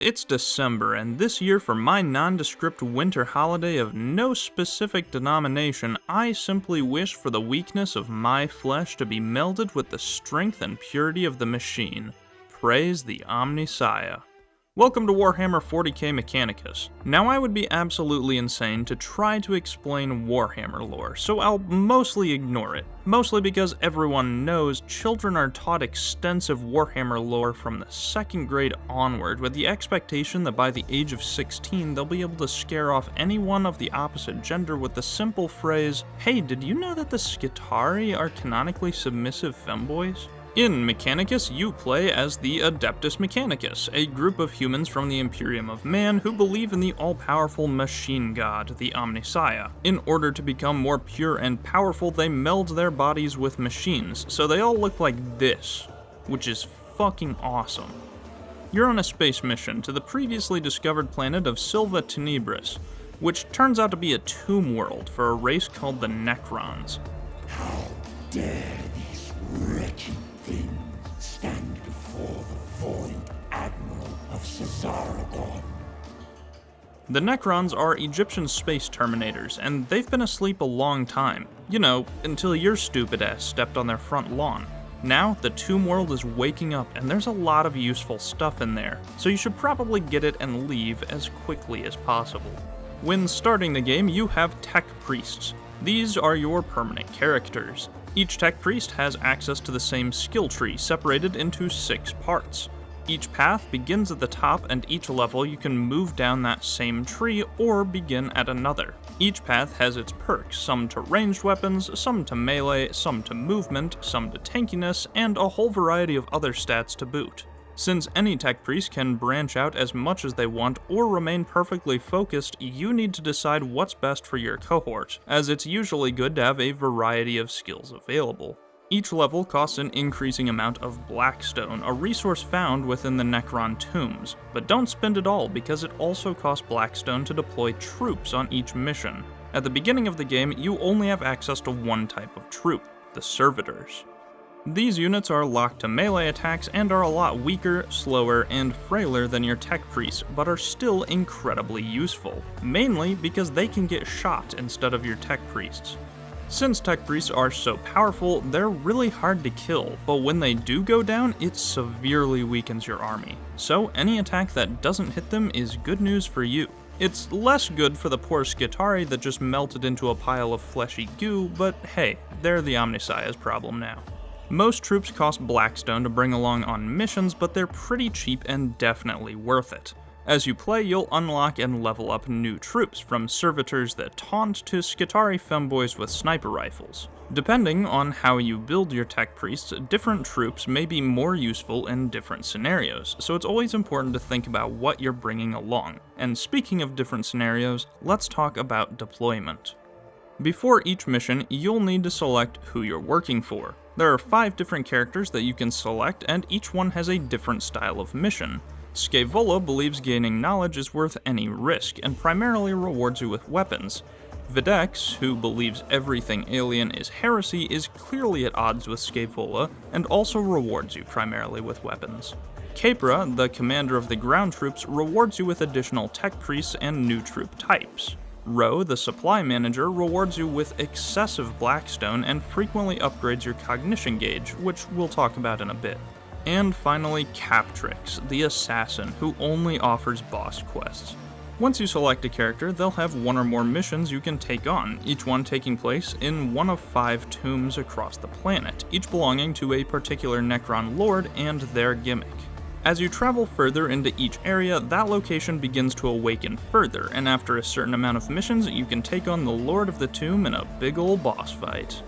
It's December, and this year for my nondescript winter holiday of no specific denomination, I simply wish for the weakness of my flesh to be melded with the strength and purity of the machine. Praise the Omnissiah. Welcome to Warhammer 40k Mechanicus. Now I would be absolutely insane to try to explain Warhammer lore, so I'll mostly ignore it. Mostly because everyone knows children are taught extensive Warhammer lore from the 2nd grade onward, with the expectation that by the age of 16 they'll be able to scare off anyone of the opposite gender with the simple phrase, "Hey, did you know that the Skitarii are canonically submissive femboys?" In Mechanicus, you play as the Adeptus Mechanicus, a group of humans from the Imperium of Man who believe in the all-powerful machine god, the Omnissiah. In order to become more pure and powerful, they meld their bodies with machines, so they all look like this, which is fucking awesome. You're on a space mission to the previously discovered planet of Silva Tenebris, which turns out to be a tomb world for a race called the Necrons. How dare these wretched things stand before the Void Admiral of Cesaragon? The Necrons are Egyptian space terminators, and they've been asleep a long time. You know, until your stupid ass stepped on their front lawn. Now, the tomb world is waking up, and there's a lot of useful stuff in there, so you should probably get it and leave as quickly as possible. When starting the game, you have tech priests. These are your permanent characters. Each tech priest has access to the same skill tree, separated into 6 parts. Each path begins at the top, and each level you can move down that same tree or begin at another. Each path has its perks, some to ranged weapons, some to melee, some to movement, some to tankiness, and a whole variety of other stats to boot. Since any tech priest can branch out as much as they want or remain perfectly focused, you need to decide what's best for your cohort, as it's usually good to have a variety of skills available. Each level costs an increasing amount of Blackstone, a resource found within the Necron tombs, but don't spend it all because it also costs Blackstone to deploy troops on each mission. At the beginning of the game, you only have access to one type of troop, the Servitors. These units are locked to melee attacks and are a lot weaker, slower, and frailer than your tech priests, but are still incredibly useful, mainly because they can get shot instead of your tech priests. Since tech priests are so powerful, they're really hard to kill, but when they do go down, it severely weakens your army. So any attack that doesn't hit them is good news for you. It's less good for the poor Skitarii that just melted into a pile of fleshy goo, but hey, they're the Omnissiah's problem now. Most troops cost Blackstone to bring along on missions, but they're pretty cheap and definitely worth it. As you play, you'll unlock and level up new troops, from servitors that taunt to Skitarii femboys with sniper rifles. Depending on how you build your tech priests, different troops may be more useful in different scenarios, so it's always important to think about what you're bringing along. And speaking of different scenarios, let's talk about deployment. Before each mission, you'll need to select who you're working for. There are 5 different characters that you can select, and each one has a different style of mission. Scaevola believes gaining knowledge is worth any risk, and primarily rewards you with weapons. Videx, who believes everything alien is heresy, is clearly at odds with Scaevola, and also rewards you primarily with weapons. Capra, the commander of the ground troops, rewards you with additional tech priests and new troop types. Ro, the supply manager, rewards you with excessive Blackstone and frequently upgrades your cognition gauge, which we'll talk about in a bit. And finally, Captrix, the assassin, who only offers boss quests. Once you select a character, they'll have 1 or more missions you can take on, each one taking place in one of 5 tombs across the planet, each belonging to a particular Necron lord and their gimmick. As you travel further into each area, that location begins to awaken further, and after a certain amount of missions, you can take on the Lord of the Tomb in a big ol' boss fight.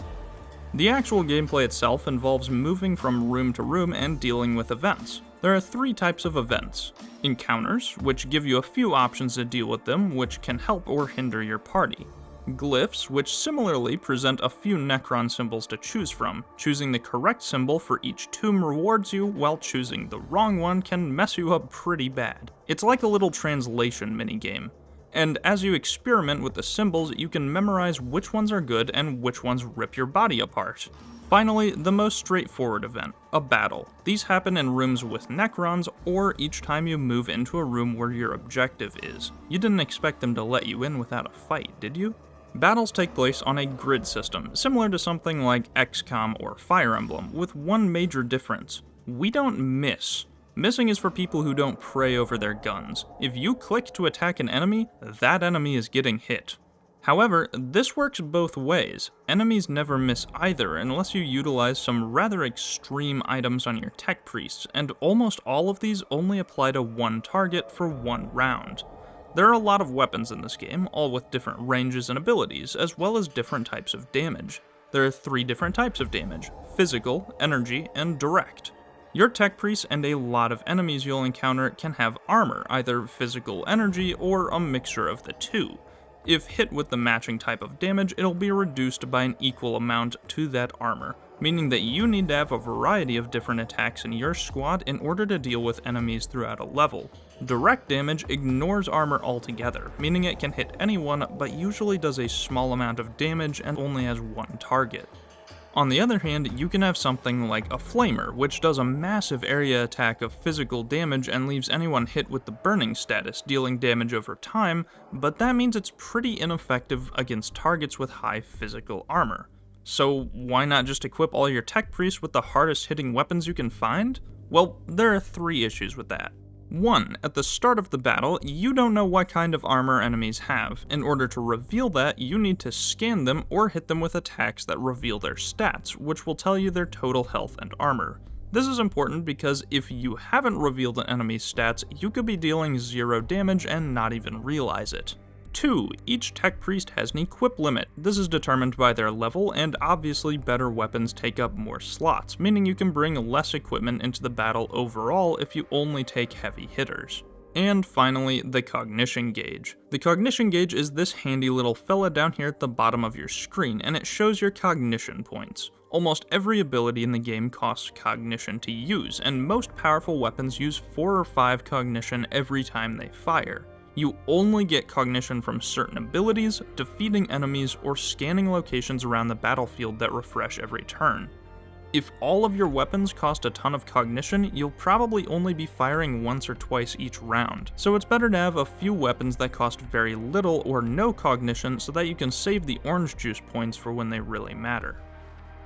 The actual gameplay itself involves moving from room to room and dealing with events. There are 3 types of events. Encounters, which give you a few options to deal with them, which can help or hinder your party. Glyphs, which similarly present a few Necron symbols to choose from. Choosing the correct symbol for each tomb rewards you, while choosing the wrong one can mess you up pretty bad. It's like a little translation minigame. And as you experiment with the symbols, you can memorize which ones are good and which ones rip your body apart. Finally, the most straightforward event, a battle. These happen in rooms with Necrons, or each time you move into a room where your objective is. You didn't expect them to let you in without a fight, did you? Battles take place on a grid system, similar to something like XCOM or Fire Emblem, with one major difference. We don't miss. Missing is for people who don't pray over their guns. If you click to attack an enemy, that enemy is getting hit. However, this works both ways. Enemies never miss either unless you utilize some rather extreme items on your tech priests, and almost all of these only apply to one target for one round. There are a lot of weapons in this game, all with different ranges and abilities, as well as different types of damage. There are 3 different types of damage: physical, energy, and direct. Your tech priests and a lot of enemies you'll encounter can have armor, either physical energy or a mixture of the two. If hit with the matching type of damage, it'll be reduced by an equal amount to that armor, meaning that you need to have a variety of different attacks in your squad in order to deal with enemies throughout a level. Direct damage ignores armor altogether, meaning it can hit anyone but usually does a small amount of damage and only has one target. On the other hand, you can have something like a flamer, which does a massive area attack of physical damage and leaves anyone hit with the burning status, dealing damage over time, but that means it's pretty ineffective against targets with high physical armor. So why not just equip all your tech priests with the hardest hitting weapons you can find? Well, there are 3 issues with that. 1. At the start of the battle, you don't know what kind of armor enemies have. In order to reveal that, you need to scan them or hit them with attacks that reveal their stats, which will tell you their total health and armor. This is important because if you haven't revealed an enemy's stats, you could be dealing 0 damage and not even realize it. 2. Each tech priest has an equip limit. This is determined by their level, and obviously better weapons take up more slots, meaning you can bring less equipment into the battle overall if you only take heavy hitters. And finally, the Cognition gauge. The Cognition gauge is this handy little fella down here at the bottom of your screen, and it shows your cognition points. Almost every ability in the game costs cognition to use, and most powerful weapons use 4 or 5 cognition every time they fire. You only get cognition from certain abilities, defeating enemies, or scanning locations around the battlefield that refresh every turn. If all of your weapons cost a ton of cognition, you'll probably only be firing once or twice each round, so it's better to have a few weapons that cost very little or no cognition so that you can save the orange juice points for when they really matter.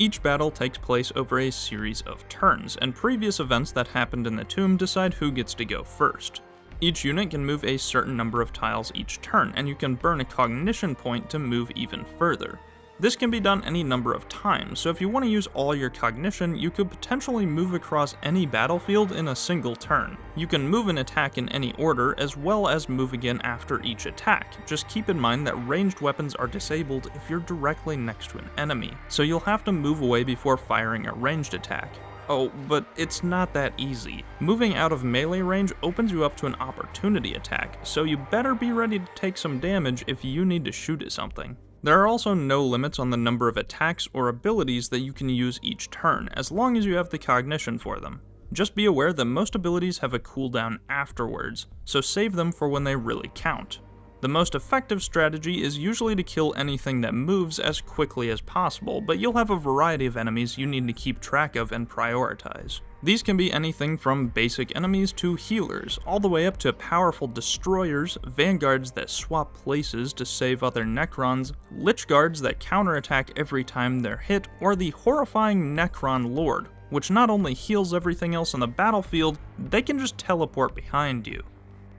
Each battle takes place over a series of turns, and previous events that happened in the tomb decide who gets to go first. Each unit can move a certain number of tiles each turn, and you can burn a cognition point to move even further. This can be done any number of times, so if you want to use all your cognition, you could potentially move across any battlefield in a single turn. You can move an attack in any order, as well as move again after each attack. Just keep in mind that ranged weapons are disabled if you're directly next to an enemy, so you'll have to move away before firing a ranged attack. Oh, but it's not that easy. Moving out of melee range opens you up to an opportunity attack, so you better be ready to take some damage if you need to shoot at something. There are also no limits on the number of attacks or abilities that you can use each turn, as long as you have the cognition for them. Just be aware that most abilities have a cooldown afterwards, so save them for when they really count. The most effective strategy is usually to kill anything that moves as quickly as possible, but you'll have a variety of enemies you need to keep track of and prioritize. These can be anything from basic enemies to healers, all the way up to powerful destroyers, vanguards that swap places to save other Necrons, lich guards that counterattack every time they're hit, or the horrifying Necron Lord, which not only heals everything else on the battlefield, they can just teleport behind you.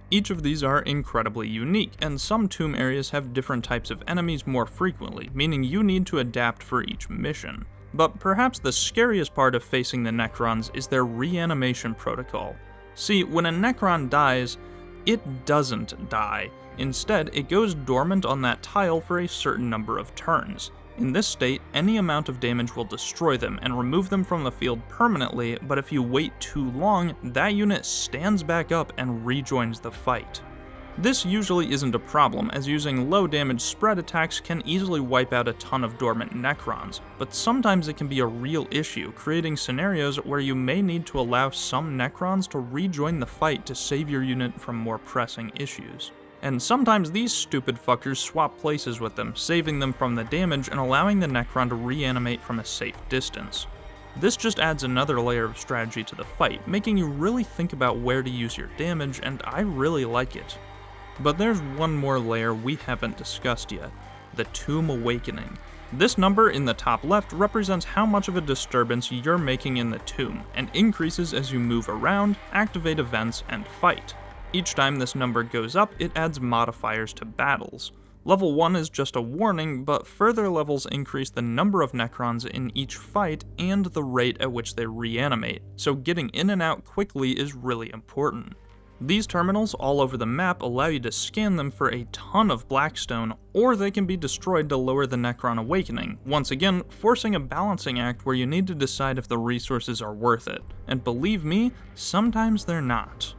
Each of these are incredibly unique, and some tomb areas have different types of enemies more frequently, meaning you need to adapt for each mission. But perhaps the scariest part of facing the Necrons is their reanimation protocol. See, when a Necron dies, it doesn't die. Instead, it goes dormant on that tile for a certain number of turns. In this state, any amount of damage will destroy them and remove them from the field permanently, but if you wait too long, that unit stands back up and rejoins the fight. This usually isn't a problem, as using low damage spread attacks can easily wipe out a ton of dormant Necrons, but sometimes it can be a real issue, creating scenarios where you may need to allow some Necrons to rejoin the fight to save your unit from more pressing issues. And sometimes these stupid fuckers swap places with them, saving them from the damage and allowing the Necron to reanimate from a safe distance. This just adds another layer of strategy to the fight, making you really think about where to use your damage, and I really like it. But there's one more layer we haven't discussed yet, the Tomb Awakening. This number in the top left represents how much of a disturbance you're making in the tomb, and increases as you move around, activate events, and fight. Each time this number goes up, it adds modifiers to battles. Level 1 is just a warning, but further levels increase the number of Necrons in each fight and the rate at which they reanimate, so getting in and out quickly is really important. These terminals all over the map allow you to scan them for a ton of Blackstone, or they can be destroyed to lower the Necron awakening, once again forcing a balancing act where you need to decide if the resources are worth it, and believe me, sometimes they're not.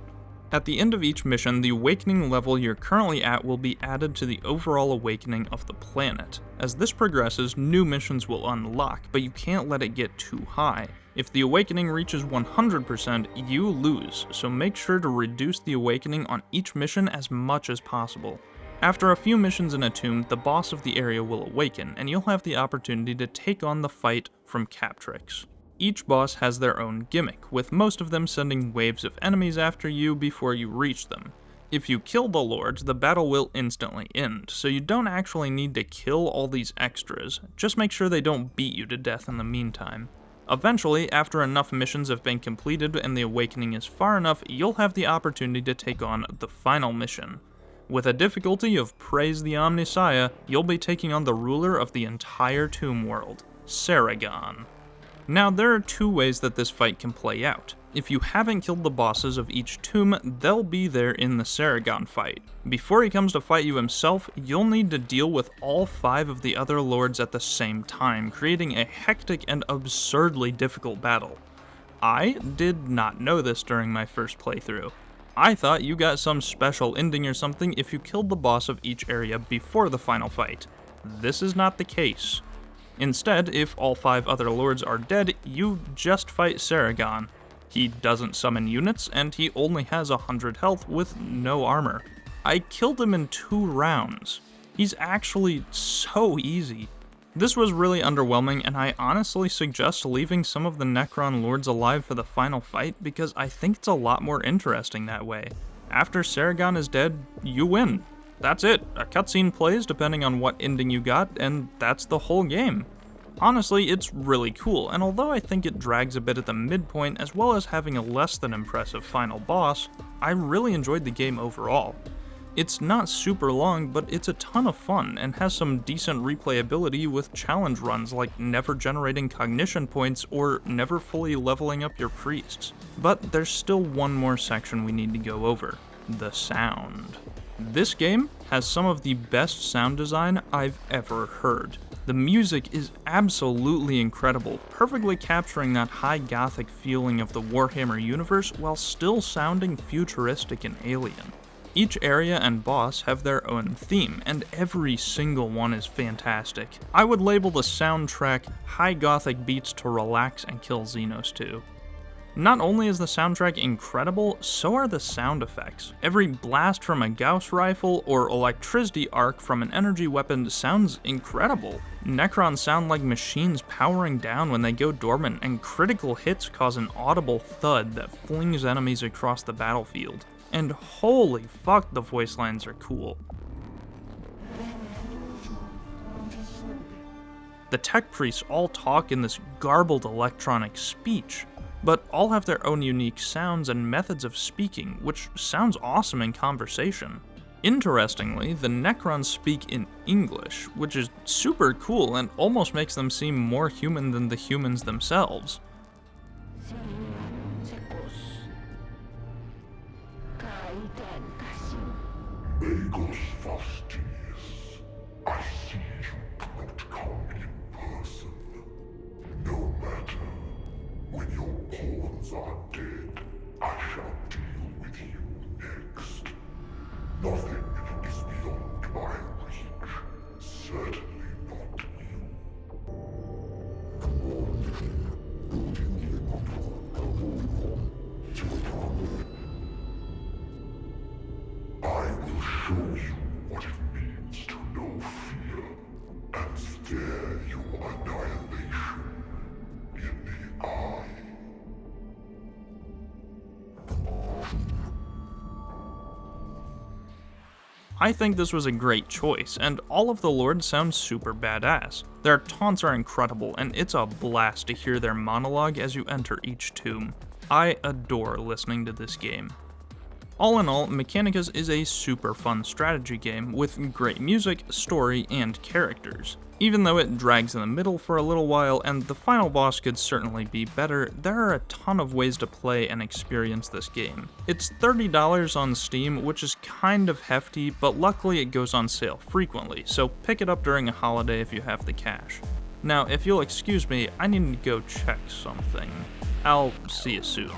At the end of each mission, the awakening level you're currently at will be added to the overall awakening of the planet. As this progresses, new missions will unlock, but you can't let it get too high. If the awakening reaches 100%, you lose, so make sure to reduce the awakening on each mission as much as possible. After a few missions in a tomb, the boss of the area will awaken, and you'll have the opportunity to take on the fight from Captrix. Each boss has their own gimmick, with most of them sending waves of enemies after you before you reach them. If you kill the lords, the battle will instantly end, so you don't actually need to kill all these extras, just make sure they don't beat you to death in the meantime. Eventually, after enough missions have been completed and the awakening is far enough, you'll have the opportunity to take on the final mission. With a difficulty of Praise the Omnissiah, you'll be taking on the ruler of the entire tomb world, Saragon. Now, there are two ways that this fight can play out. If you haven't killed the bosses of each tomb, they'll be there in the Saragon fight. Before he comes to fight you himself, you'll need to deal with all 5 of the other lords at the same time, creating a hectic and absurdly difficult battle. I did not know this during my first playthrough. I thought you got some special ending or something if you killed the boss of each area before the final fight. This is not the case. Instead, if all 5 other lords are dead, you just fight Saragon. He doesn't summon units, and he only has 100 health with no armor. I killed him in 2 rounds. He's actually so easy. This was really underwhelming, and I honestly suggest leaving some of the Necron lords alive for the final fight because I think it's a lot more interesting that way. After Saragon is dead, you win. That's it. A cutscene plays depending on what ending you got, and that's the whole game. Honestly, it's really cool, and although I think it drags a bit at the midpoint as well as having a less than impressive final boss, I really enjoyed the game overall. It's not super long, but it's a ton of fun and has some decent replayability with challenge runs like never generating cognition points or never fully leveling up your priests. But there's still one more section we need to go over: the sound. This game has some of the best sound design I've ever heard. The music is absolutely incredible, perfectly capturing that high gothic feeling of the Warhammer universe while still sounding futuristic and alien. Each area and boss have their own theme, and every single one is fantastic. I would label the soundtrack high gothic beats to relax and kill xenos to. Not only is the soundtrack incredible, so are the sound effects. Every blast from a Gauss rifle or electricity arc from an energy weapon sounds incredible. Necrons sound like machines powering down when they go dormant, and critical hits cause an audible thud that flings enemies across the battlefield. And holy fuck, the voice lines are cool. The tech priests all talk in this garbled electronic speech, but all have their own unique sounds and methods of speaking, which sounds awesome in conversation. Interestingly, the Necrons speak in English, which is super cool and almost makes them seem more human than the humans themselves. Magos Fastius, I see you cannot come in person. No matter. When your pawns are dead, I shall deal with you next. Nothing is beyond my reach. Certainly not you. I will show you what it means to know fear and stare your annihilation in the eye. I think this was a great choice, and all of the lords sound super badass. Their taunts are incredible, and it's a blast to hear their monologue as you enter each tomb. I adore listening to this game. All in all, Mechanicus is a super fun strategy game with great music, story, and characters. Even though it drags in the middle for a little while and the final boss could certainly be better, there are a ton of ways to play and experience this game. It's $30 on Steam, which is kind of hefty, but luckily it goes on sale frequently, so pick it up during a holiday if you have the cash. Now, if you'll excuse me, I need to go check something. I'll see you soon.